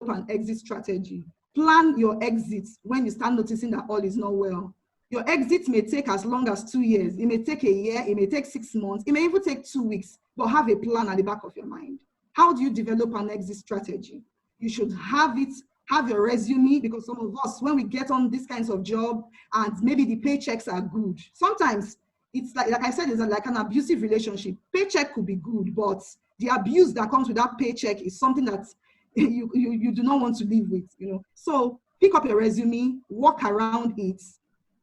an exit strategy. Plan your exits when you start noticing that all is not well. Your exit may take as long as 2 years. It may take a year. It may take 6 months. It may even take 2 weeks, but have a plan at the back of your mind. How do you develop an exit strategy? You should have it, have your resume, because some of us, when we get on these kinds of job and maybe the paychecks are good, sometimes it's like I said, it's like an abusive relationship. Paycheck could be good, but the abuse that comes with that paycheck is something that you do not want to live with, you know. So pick up your resume, walk around it,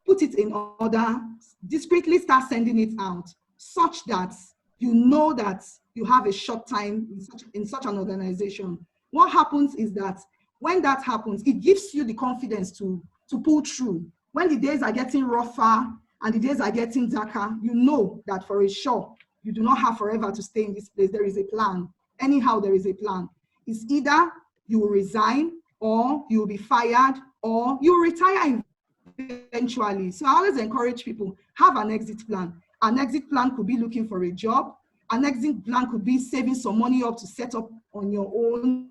put it in order, discreetly start sending it out, such that you know that you have a short time in such an organization. What happens is that when that happens, it gives you the confidence to pull through. When the days are getting rougher and the days are getting darker, you know that for a sure, you do not have forever to stay in this place. There is a plan. Anyhow, there is a plan. It's either you will resign, or you will be fired, or you will retire eventually. So I always encourage people, have an exit plan. An exit plan could be looking for a job. An exit plan could be saving some money up to set up on your own,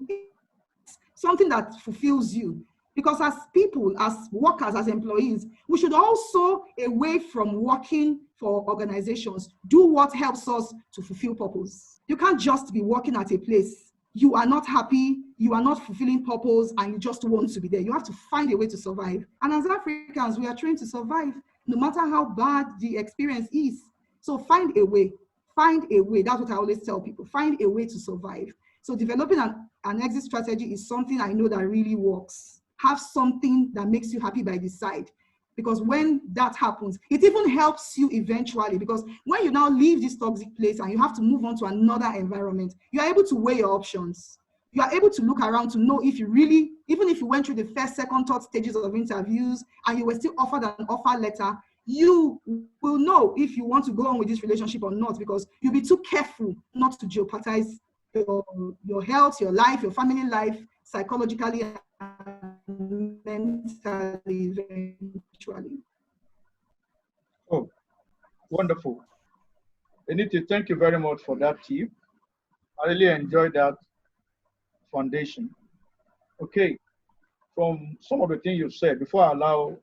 something that fulfills you. Because as people, as workers, as employees, we should also, away from working for organizations, do what helps us to fulfill purpose. You can't just be working at a place. You are not happy, you are not fulfilling purpose, and you just want to be there. You have to find a way to survive. And as Africans, we are trained to survive, no matter how bad the experience is. So find a way. Find a way. That's what I always tell people. Find a way to survive. So developing an exit strategy is something I know that really works. Have something that makes you happy by the side. Because when that happens, it even helps you eventually. Because when you now leave this toxic place and you have to move on to another environment, you are able to weigh your options. You are able to look around to know if you really, even if you went through the first, second, third stages of interviews and you were still offered an offer letter, you will know if you want to go on with this relationship or not, because you'll be too careful not to jeopardize your health, your life, your family life, psychologically and mentally eventually. Oh, wonderful. Anita, thank you very much for that tip. I really enjoyed that foundation. Okay, from some of the things you said, before I allow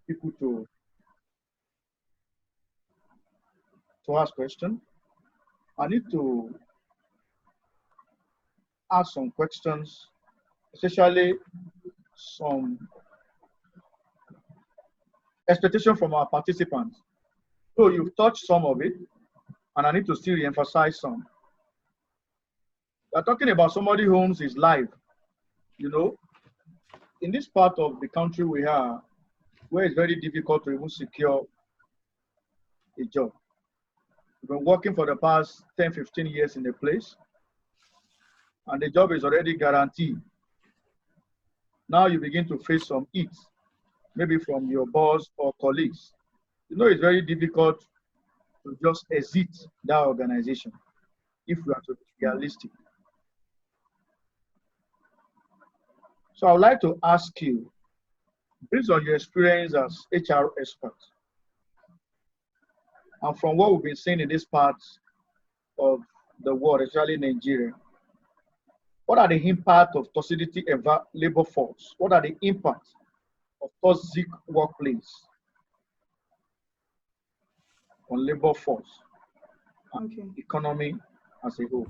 people to ask questions, I need to ask some questions, especially some expectation from our participants. So you've touched some of it, and I need to still re-emphasize some. We're talking about somebody who owns his life. You know, in this part of the country we are, where it's very difficult to even secure a job. We've been working for the past 10, 15 years in a place, and the job is already guaranteed. Now you begin to face some heat, maybe from your boss or colleagues. You know, it's very difficult to just exit that organization if we are to be realistic. So I would like to ask you, based on your experience as HR expert, and from what we've been seeing in this part of the world, especially Nigeria, what are the impact of toxicity in labor force? What are the impacts of toxic workplace on labor force and economy as a whole?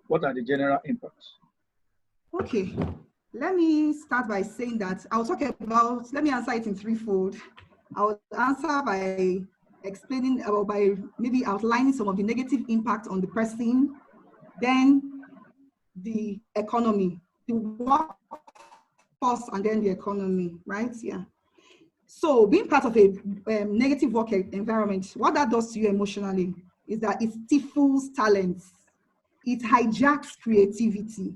What are the general impacts? Okay, let me start by saying that I'll talk about, let me answer it in threefold. I'll answer by explaining, or by maybe outlining some of the negative impact on the person, then the economy, the workforce, and then the economy, right? Yeah. So being part of a negative work environment, what that does to you emotionally is that it stifles talents, it hijacks creativity,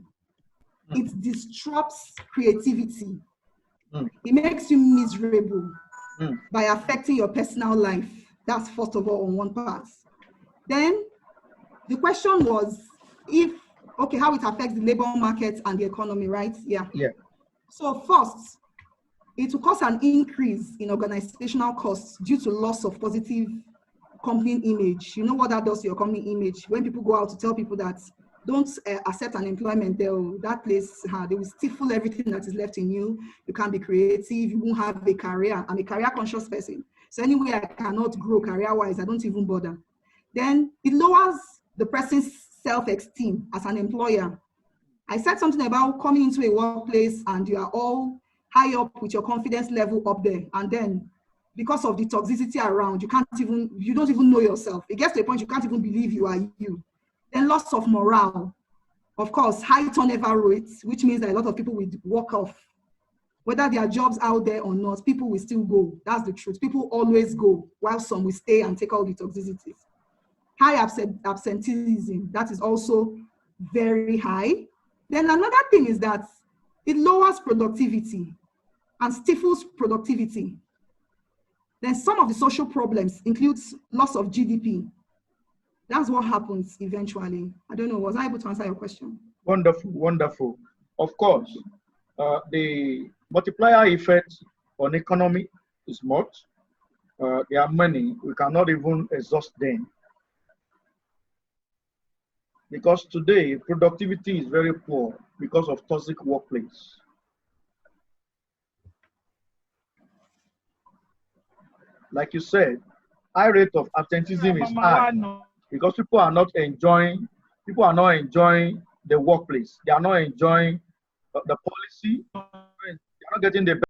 it disrupts creativity, it makes you miserable by affecting your personal life. That's first of all on one part. Then the question was how it affects the labor market and the economy, right? Yeah. So first, it will cause an increase in organizational costs due to loss of positive company image. You know what that does to your company image when people go out to tell people that don't accept an employment there. That place, they will stifle everything that is left in you. You can't be creative. You won't have a career. I'm a career conscious person. So anyway, I cannot grow career-wise. I don't even bother. Then it lowers the person's self-esteem as an employer. I said something about coming into a workplace and you are all high up with your confidence level up there. And then because of the toxicity around, you don't even know yourself. It gets to a point you can't even believe you are you. Then loss of morale. Of course, high turnover rates, which means that a lot of people will walk off. Whether there are jobs out there or not, people will still go. That's the truth. People always go, while some will stay and take all the toxicities. High absenteeism, that is also very high. Then another thing is that it lowers productivity and stifles productivity. Then some of the social problems includes loss of GDP. That's what happens eventually. I don't know, was I able to answer your question? Wonderful, wonderful. Of course, the multiplier effect on economy is much. There are many, we cannot even exhaust them. Because today, productivity is very poor because of toxic workplace. Like you said, high rate of absenteeism is high because people are not enjoying the workplace. They are not enjoying the policy. They are not getting the